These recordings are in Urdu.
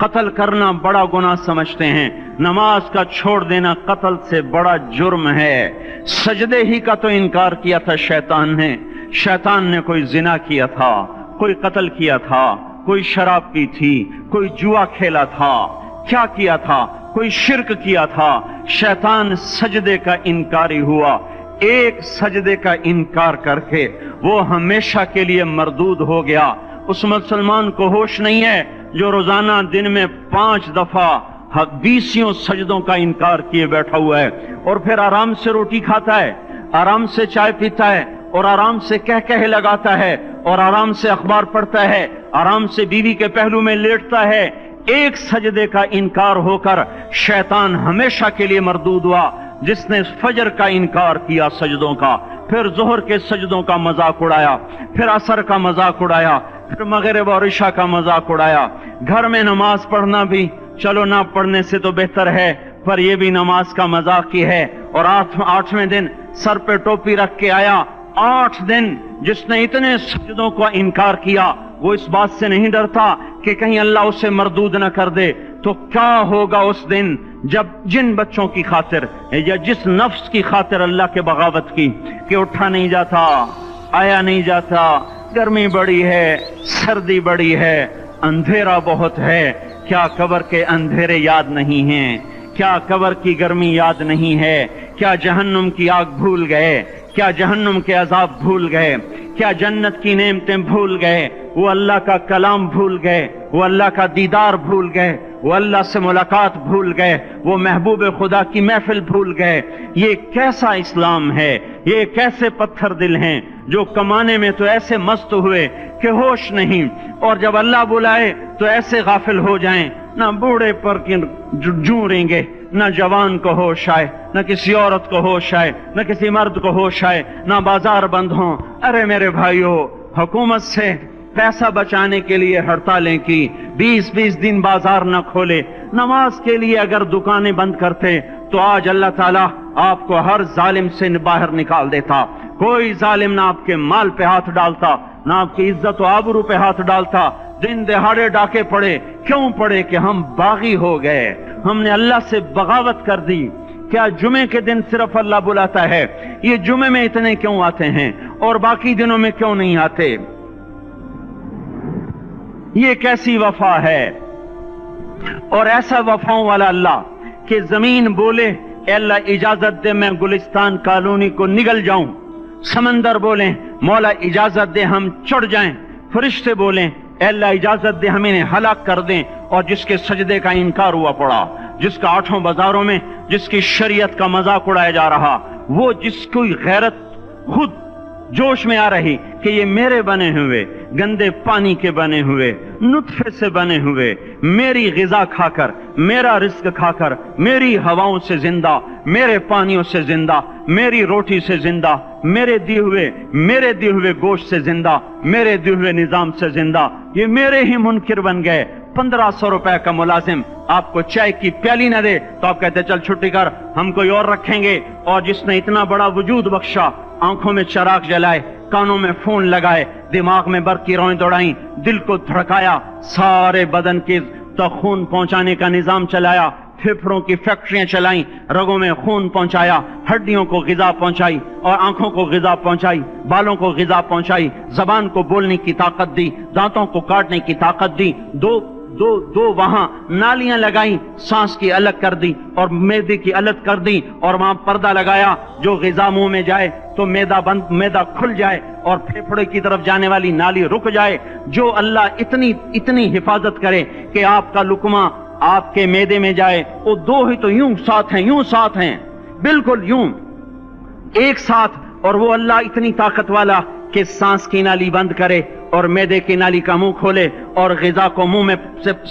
قتل کرنا بڑا گناہ سمجھتے ہیں، نماز کا چھوڑ دینا قتل سے بڑا جرم ہے۔ سجدے ہی کا تو انکار کیا تھا شیطان نے کوئی زنا کیا تھا، کوئی قتل کیا تھا، کوئی شراب پی تھی، کوئی جوا کھیلا تھا، کیا کیا تھا؟ کوئی شرک کیا تھا۔ شیطان سجدے کا انکاری ہوا، ایک سجدے کا انکار کر کے وہ ہمیشہ کے لیے مردود ہو گیا۔ اس مسلمان کو ہوش نہیں ہے جو روزانہ دن میں 5 دفعہ 20 سجدوں کا انکار کیے بیٹھا ہوا ہے، اور پھر آرام سے روٹی کھاتا ہے، آرام سے چائے پیتا ہے، اور آرام سے کہہ لگاتا ہے، اور آرام سے اخبار پڑھتا ہے، آرام سے بیوی کے پہلو میں لیٹتا ہے۔ ایک سجدے کا انکار ہو کر شیطان ہمیشہ کے لیے مردود ہوا۔ جس نے فجر کا انکار کیا سجدوں کا، پھر ظہر کے سجدوں کا مذاق اڑایا، پھر عصر کا مذاق اڑایا، پھر مغرب اور عشاء کا مذاق اڑایا۔ گھر میں نماز پڑھنا بھی چلو نہ پڑھنے سے تو بہتر ہے، پر یہ بھی نماز کا مذاق ہی ہے۔ اور 8ویں دن سر پہ ٹوپی رکھ کے آیا۔ 8 دن جس نے اتنے سجدوں کا انکار کیا، وہ اس بات سے نہیں ڈرتا کہ کہیں اللہ اسے مردود نہ کر دے، تو کیا ہوگا اس دن جب جن بچوں کی خاطر یا جس نفس کی خاطر اللہ کے بغاوت کی کہ اٹھا نہیں جاتا، آیا نہیں جاتا، گرمی بڑی ہے، سردی بڑی ہے، اندھیرا بہت ہے، کیا قبر کے اندھیرے یاد نہیں ہیں؟ کیا قبر کی گرمی یاد نہیں ہے؟ کیا جہنم کی آگ بھول گئے؟ کیا جہنم کے عذاب بھول گئے؟ کیا جنت کی نعمتیں بھول گئے؟ وہ اللہ کا کلام بھول گئے، وہ اللہ کا دیدار بھول گئے، وہ اللہ سے ملاقات بھول گئے، وہ محبوب خدا کی محفل بھول گئے۔ یہ کیسا اسلام ہے؟ یہ کیسے پتھر دل ہیں جو کمانے میں تو ایسے مست ہوئے کہ ہوش نہیں، اور جب اللہ بلائے تو ایسے غافل ہو جائیں، نہ بوڑھے پر جوں گے، نہ جوان کو ہوش آئے، نہ کسی عورت کو ہوش آئے، نہ کسی مرد کو ہوش آئے، نہ بازار بند ہوں۔ ارے میرے بھائیو، حکومت سے پیسہ بچانے کے لیے ہڑتالیں کی، 20 دن بازار نہ کھولے، نماز کے لیے اگر دکانیں بند کرتے تو آج اللہ تعالیٰ آپ کو ہر ظالم سے باہر نکال دیتا۔ کوئی ظالم نہ آپ کے مال پہ ہاتھ ڈالتا، نہ آپ کی عزت و آبرو پہ ہاتھ ڈالتا۔ دن دہاڑے ڈاکے پڑے، کیوں پڑے؟ کہ ہم باغی ہو گئے، ہم نے اللہ سے بغاوت کر دی۔ کیا جمعے کے دن صرف اللہ بلاتا ہے؟ یہ جمعے میں اتنے کیوں آتے ہیں اور باقی دنوں میں کیوں نہیں آتے؟ یہ کیسی وفا ہے؟ اور ایسا وفاؤں والا اللہ کہ زمین بولے اے اللہ اجازت دے میں گلستان کالونی کو نگل جاؤں، سمندر بولیں مولا اجازت دے ہم چڑھ جائیں، فرشتے بولیں اے اللہ اجازت دے ہم انہیں ہلاک کر دیں، اور جس کے سجدے کا انکار ہوا پڑا، جس کا 8 بازاروں میں جس کی شریعت کا مذاق اڑایا جا رہا، وہ جس کی غیرت خود جوش میں آ رہی کہ یہ میرے بنے ہوئے گندے پانی کے بنے ہوئے نطفے سے بنے ہوئے میری غذا کھا کر، میرا رزق کھا کر، میری ہواؤں سے زندہ، میرے پانیوں سے زندہ، میری روٹی سے زندہ، میرے دیے ہوئے گوشت سے زندہ، میرے دیے ہوئے نظام سے زندہ، یہ میرے ہی منکر بن گئے۔ 1500 روپے کا ملازم آپ کو چائے کی پیالی نہ دے تو آپ کہتے چل چھٹی کر، ہم کوئی اور رکھیں گے۔ اور جس نے اتنا بڑا وجود بخشا، آنکھوں میں چراغ جلائے، کانوں میں فون لگائے، دماغ میں برقی روئیں دوڑائیں، دل کو دھڑکایا، سارے بدن کے تک خون پہنچانے کا نظام چلایا، پھیپھڑوں کی فیکٹریاں چلائیں، رگوں میں خون پہنچایا، ہڈیوں کو غذا پہنچائی، اور آنکھوں کو غذا پہنچائی، بالوں کو غذا پہنچائی، زبان کو بولنے کی طاقت دی، دانتوں کو کاٹنے کی طاقت دی، دو وہاں نالیاں لگائیں، سانس کی الگ کر دی اور معدے کی الگ کر دی، اور وہاں پردہ لگایا، جو غذا منہ میں جائے تو معدہ کھل جائے اور پھیپھڑے کی طرف جانے والی نالی رک جائے۔ جو اللہ اتنی حفاظت کرے کہ آپ کا لقمہ آپ کے معدے میں جائے، وہ 2 ہی تو یوں ساتھ ہیں، بالکل یوں ایک ساتھ، اور وہ اللہ اتنی طاقت والا کہ سانس کی نالی بند کرے اور معدے کی نالی کا منہ کھولے اور غذا کو منہ میں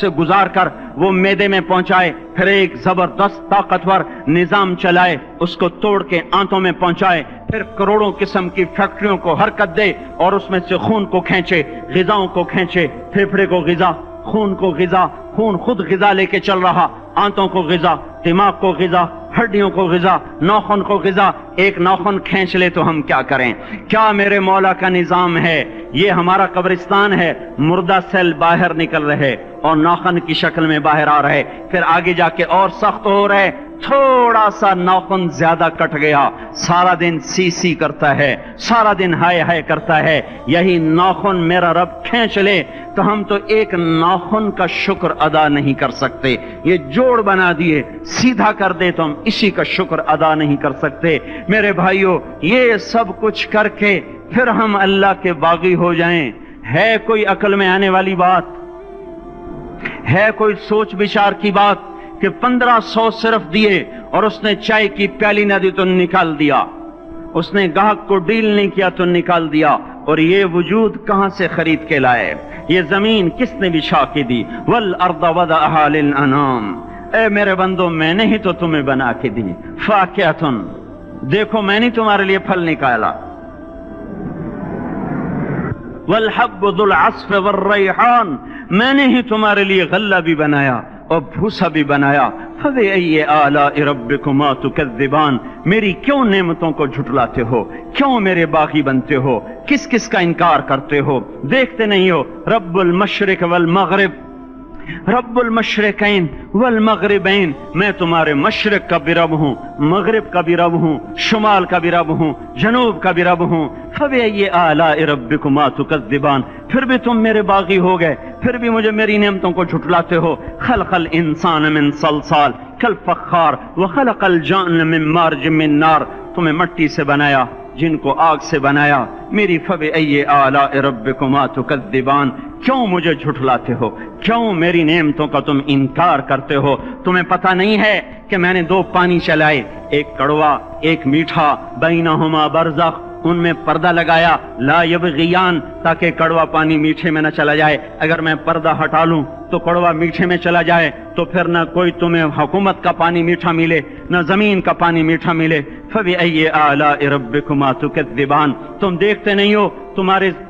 سے گزار کر وہ معدے میں پہنچائے، پھر ایک زبردست طاقتور نظام چلائے، اس کو توڑ کے آنتوں میں پہنچائے، پھر کروڑوں قسم کی فیکٹریوں کو حرکت دے اور اس میں سے خون کو کھینچے، غذاؤں کو کھینچے، پھیپھڑے کو غذا، خون کو غذا، خون خود غذا لے کے چل رہا، آنتوں کو غذا، دماغ کو غذا، ہڈیوں کو غذا، ناخن کو غذا، ایک ناخن کھینچ لے تو ہم کیا کریں؟ کیا میرے مولا کا نظام ہے؟ یہ ہمارا قبرستان ہے، مردہ سیل باہر نکل رہے اور ناخن کی شکل میں باہر آ رہے، پھر آگے جا کے اور سخت ہو رہے، تھوڑا سا ناخن زیادہ کٹ گیا، سارا دن سی سی کرتا ہے، سارا دن ہائے ہائے کرتا ہے، یہی ناخن میرا رب کھینچ لے تو ہم تو ایک ناخن کا شکر ادا نہیں کر سکتے۔ یہ جوڑ بنا دیے، سیدھا کر دے تو ہم اسی کا شکر ادا نہیں کر سکتے۔ میرے بھائیو، یہ سب کچھ کر کے پھر ہم اللہ کے باغی ہو جائیں، ہے کوئی عقل میں آنے والی بات؟ ہے کوئی سوچ بچار کی بات کہ 1500 صرف دیے اور اس نے چائے کی پیالی نہ دی تو نکال دیا، اس نے گاہک کو ڈیل نہیں کیا تو نکال دیا، اور یہ وجود کہاں سے خرید کے لائے؟ یہ زمین کس نے بچھا کے دی؟ والارض وضعها للانام، اے میرے بندو میں نے ہی تو تمہیں بنا کے دی۔ فاکہۃ، دیکھو میں نے تمہارے لیے پھل نکالا، والحب ذو العصف والریحان، میں نے ہی تمہارے لیے غلہ بھی بنایا اور بھوسا بھی بنایا۔ فبأي آلاء ربكما تكذبان، میری کیوں نعمتوں کو جھٹلاتے ہو؟ کیوں میرے باغی بنتے ہو؟ کس کس کا انکار کرتے ہو؟ دیکھتے نہیں ہو رب المشرق والمغرب، رب المشرقین والمغربین، میں تمہارے مشرق کا بھی رب ہوں، مغرب کا بھی رب ہوں، شمال کا بھی رب ہوں، جنوب کا بھی رب ہوں۔ فبأي آلاء ربكما تكذبان، پھر بھی تم میرے باغی ہو گئے، پھر بھی مجھے میری نعمتوں کو جھٹلاتے ہو۔ خلق الانسان من صلصال کالفخار وخلق الجان من مارج من نار، تمہیں مٹی سے بنایا، جن کو آگ سے بنایا۔ میری فبأي آلاء ربكما تكذبان، کیوں مجھے جھٹلاتے ہو؟ کیوں میری نعمتوں کا تم انکار کرتے ہو؟ تمہیں پتہ نہیں ہے کہ میں نے 2 پانی چلائے، ایک کڑوا ایک میٹھا، بینہما برزخ، ان میں پردہ لگایا، لا یبغیان، تاکہ کڑوا پانی میٹھے میں نہ چلا جائے۔ اگر میں پردہ ہٹا لوں تو کڑوا میٹھے میں چلا جائے تو پھر نہ کوئی تمہیں حکومت کا پانی میٹھا ملے، نہ زمین کا پانی میٹھا ملے۔ فبأي آلاء ربكما تكذبان، تم دیکھتے نہیں ہو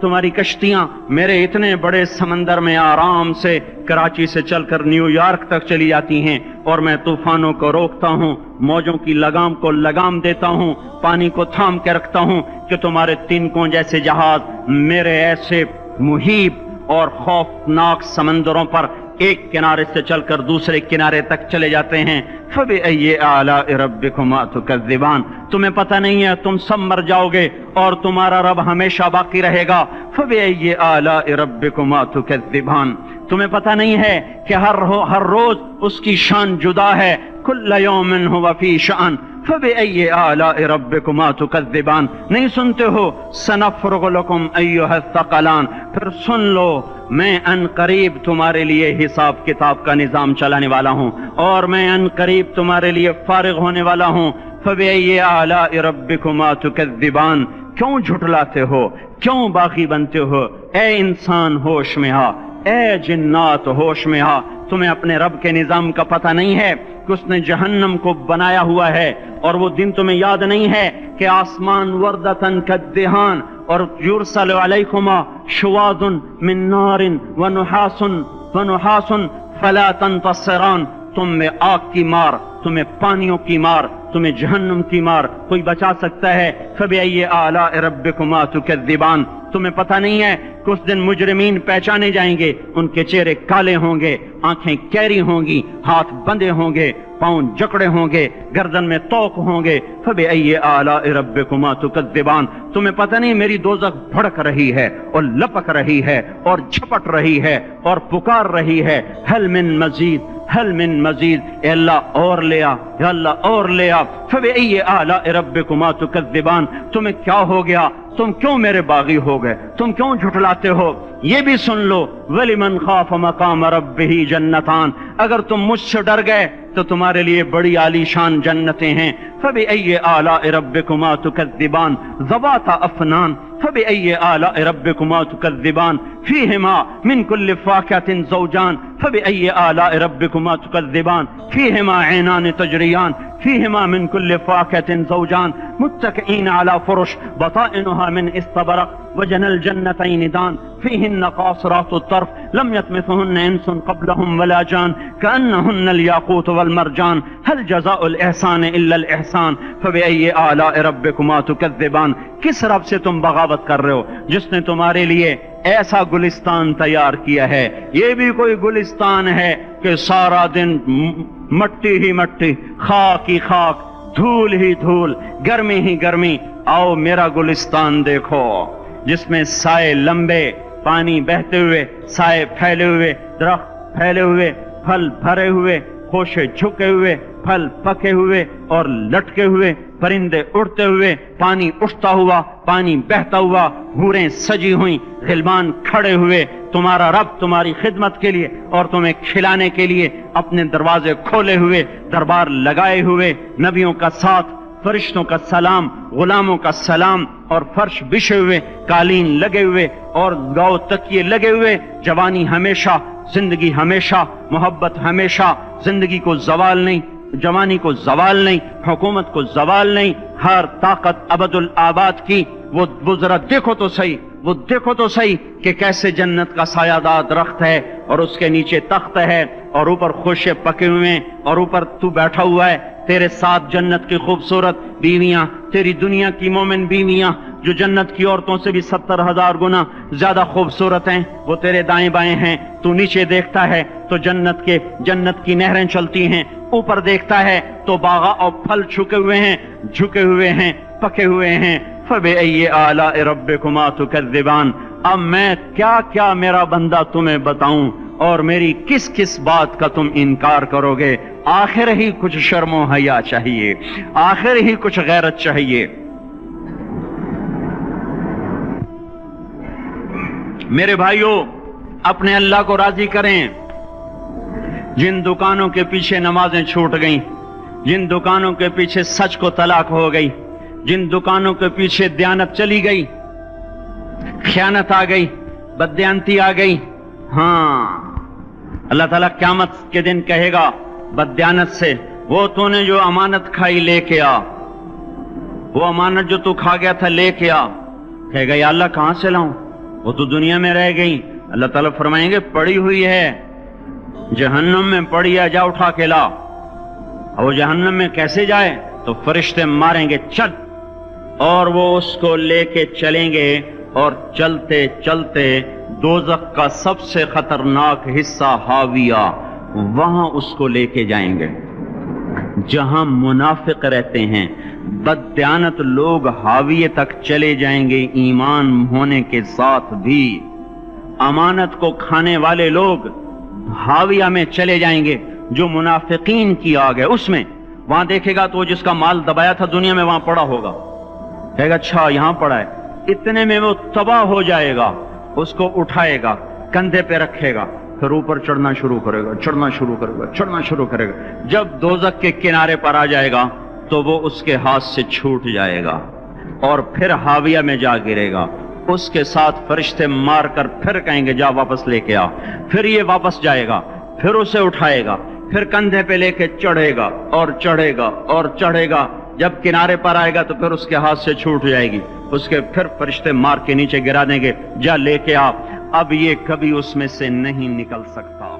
تمہاری کشتیاں میرے اتنے بڑے سمندر میں آرام سے کراچی سے چل کر نیو یارک تک چلی جاتی ہیں، اور میں طوفانوں کو روکتا ہوں، موجوں کی لگام کو لگام دیتا ہوں، پانی کو تھام کے رکھتا ہوں کہ تمہارے تنکوں جیسے جہاز میرے ایسے محیط اور خوفناک سمندروں پر ایک کنارے سے چل کر دوسرے کنارے تک چلے جاتے ہیں۔ فبأي آلاء ربكما تكذبان، تمہیں پتہ نہیں ہے تم سب مر جاؤ گے اور تمہارا رب ہمیشہ باقی رہے گا۔ فبأي آلاء ربكما تكذبان، تمہیں پتہ نہیں ہے کہ ہر روز اس کی شان جدا ہے، كل يوم هو في شأن۔ فبأي آلاء ربكما تكذبان، نہیں سنتے ہو سنفرغ لكم أيها الثقلان، پھر سن لو میں ان قریب تمہارے لیے حساب کتاب کا نظام چلانے والا ہوں، اور میں ان قریب تمہارے لیے فارغ ہونے والا ہوں۔ فبأي آلاء ربكما تكذبان، کیوں جھٹلاتے ہو؟ کیوں باغی بنتے ہو؟ اے انسان ہوش میں آ، اے جنات ہوش میں آ، تمہیں اپنے رب کے نظام کا پتہ نہیں ہے کہ اس نے جہنم کو بنایا ہوا ہے، اور وہ دن تمہیں یاد نہیں ہے کہ آسمان وردتن کالدہان، اور یرسل علیکما شواظ من نار ونحاس فلا تنتصران، تم میں آگ کی مار، تمہیں پانیوں کی مار، تمہیں جہنم کی مار کوئی بچا سکتا ہے؟ فبأي آلاء ربكما تكذبان، تمہیں پتہ نہیں ہے کہ اس دن مجرمین پہچانے جائیں گے، ان کے چہرے کالے ہوں گے، آنکھیں کیری ہوں گی، ہاتھ بندھے ہوں گے، پاؤں جکڑے ہوں گے، گردن میں توق ہوں گے۔ فبأي آلاء ربكما تكذبان، تمہیں پتہ نہیں میری دوزخ بھڑک رہی ہے اور لپک رہی ہے اور جھپٹ رہی ہے اور پکار رہی ہے، هل من مزید، هل من مزید، اے اللہ اور لے آ، یا اللہ اور لے آ۔ فبأي آلاء ربكما تكذبان، تمہیں کیا ہو گیا؟ تم کیوں میرے باغی ہو گئے؟ تم کیوں جھٹلاتے ہو؟ یہ بھی سن لو وَلِمَنْ خَافَ مَقَامَ رَبِّهِ جَنَّتَانِ، اگر تم مجھ سے ڈر گئے تو تمہارے لیے بڑی عالی شان جنتیں ہیں۔ فبأي آلاء ربكما تكذبان ذواتا افنان، فبأي آلاء ربكما تكذبان فيهما من كل فاكهة زوجان، فبأي آلاء ربكما تكذبان فيهما عينان تجريان، فيهما من كل فاكهة زوجان متكئين على فرش بطائنها من استبرق وجنى الجنتين دان، فيهن قاصرات الطرف لم يطمثهن انس قبلهم ولا جان كأنهن الياقوت والمرجان هل جزاء الاحسان الا الاحسان فبأي آلاء ربكما تكذبان. کس رب سے تم بغاوت کر رہے ہو جس نے تمہارے لیے ایسا گلستان تیار کیا ہے؟ یہ بھی کوئی گلستان ہے کہ سارا دن مٹی ہی مٹی، خاک ہی خاک، دھول ہی دھول، گرمی ہی گرمی. آؤ میرا گلستان دیکھو جس میں سائے لمبے، پانی بہتے ہوئے، سائے پھیلے ہوئے، درخت پھیلے ہوئے، پھل بھرے ہوئے، خوشے جھکے ہوئے، پھل پکے ہوئے اور لٹکے ہوئے، پرندے اڑتے ہوئے، پانی اٹھتا ہوا، پانی بہتا ہوا، حوریں سجی ہوئیں، غلمان کھڑے ہوئے، تمہارا رب تمہاری خدمت کے لیے اور تمہیں کھلانے کے لیے اپنے دروازے کھولے ہوئے، دربار لگائے ہوئے، نبیوں کا ساتھ، فرشتوں کا سلام، غلاموں کا سلام، اور فرش بچھے ہوئے، قالین لگے ہوئے اور گاؤ تکیے لگے ہوئے. جوانی ہمیشہ، زندگی ہمیشہ، محبت ہمیشہ، زندگی کو زوال نہیں، جوانی کو زوال نہیں، حکومت کو زوال نہیں، ہر طاقت ابد الآباد کی. وہ ذرا دیکھو تو صحیح، وہ دیکھو تو صحیح کہ کیسے جنت کا سایہ دار درخت ہے اور اس کے نیچے تخت ہے اور اوپر خوشے پکے ہوئے ہیں اور اوپر تو بیٹھا ہوا ہے. تیرے ساتھ جنت کی خوبصورت بیویاں، تیری دنیا کی مومن بیویاں جو جنت کی عورتوں سے بھی 70,000 گنا زیادہ خوبصورت ہیں، وہ تیرے دائیں بائیں ہیں. تو نیچے دیکھتا ہے تو جنت کی نہریں چلتی ہیں، اوپر دیکھتا ہے تو باغ اور پھل جھکے ہوئے ہیں، پکے ہوئے ہیں. فَبِأَيِّ آلَاءِ رَبِّكُمَا تُكَذِّبَانِ. اب میں کیا میرا بندہ تمہیں بتاؤں اور میری کس بات کا تم انکار کرو گے؟ آخر ہی کچھ شرم و حیا چاہیے، آخر ہی کچھ غیرت چاہیے. میرے بھائیوں، اپنے اللہ کو راضی کریں. جن دکانوں کے پیچھے نمازیں چھوٹ گئیں، جن دکانوں کے پیچھے سچ کو طلاق ہو گئی، جن دکانوں کے پیچھے دیانت چلی گئی، خیانت آ گئی، بددیانتی آ گئی، ہاں اللہ تعالیٰ قیامت کے دن کہے گا بددیانت سے، وہ تو نے جو امانت کھائی لے کے آ، وہ امانت جو تو کھا گیا تھا لے کے آ. کہے گا یا اللہ کہاں سے لاؤں، وہ تو دنیا میں رہ گئی. اللہ تعالیٰ فرمائیں گے پڑی ہوئی ہے جہنم میں، پڑی ہے، جا اٹھا کے لا. وہ جہنم میں کیسے جائے؟ تو فرشتے ماریں گے چل، اور وہ اس کو لے کے چلیں گے اور چلتے چلتے دوزخ کا سب سے خطرناک حصہ حاویہ، وہاں اس کو لے کے جائیں گے جہاں منافق رہتے ہیں. بددیانت لوگ حاویے تک چلے جائیں گے ایمان ہونے کے ساتھ بھی. امانت کو کھانے والے لوگ حاویہ میں چلے جائیں گے جو منافقین کی آگ ہے اس میں. وہاں دیکھے گا تو جس کا مال دبایا تھا دنیا میں وہاں پڑا ہوگا، کہے گا اچھا یہاں پڑا ہے. اتنے میں وہ تباہ ہو جائے گا، اس کو اٹھائے گا، کندھے پہ رکھے گا، پھر اوپر چڑھنا شروع کرے گا، چڑھنا شروع کرے گا. جب دوزخ کے کنارے پر آ جائے گا تو وہ اس کے ہاتھ سے چھوٹ جائے گا اور پھر حاویہ میں جا گرے گا. اس کے ساتھ فرشتے مار کر پھر کہیں گے جا واپس لے کے آ. پھر یہ واپس جائے گا، پھر اسے اٹھائے گا، پھر کندھے پہ لے کے چڑھے گا اور چڑھے گا اور چڑھے گا. جب کنارے پر آئے گا تو پھر اس کے ہاتھ سے چھوٹ جائے گی، اس کے پھر فرشتے مار کے نیچے گرا دیں گے جا لے کے آ. اب یہ کبھی اس میں سے نہیں نکل سکتا.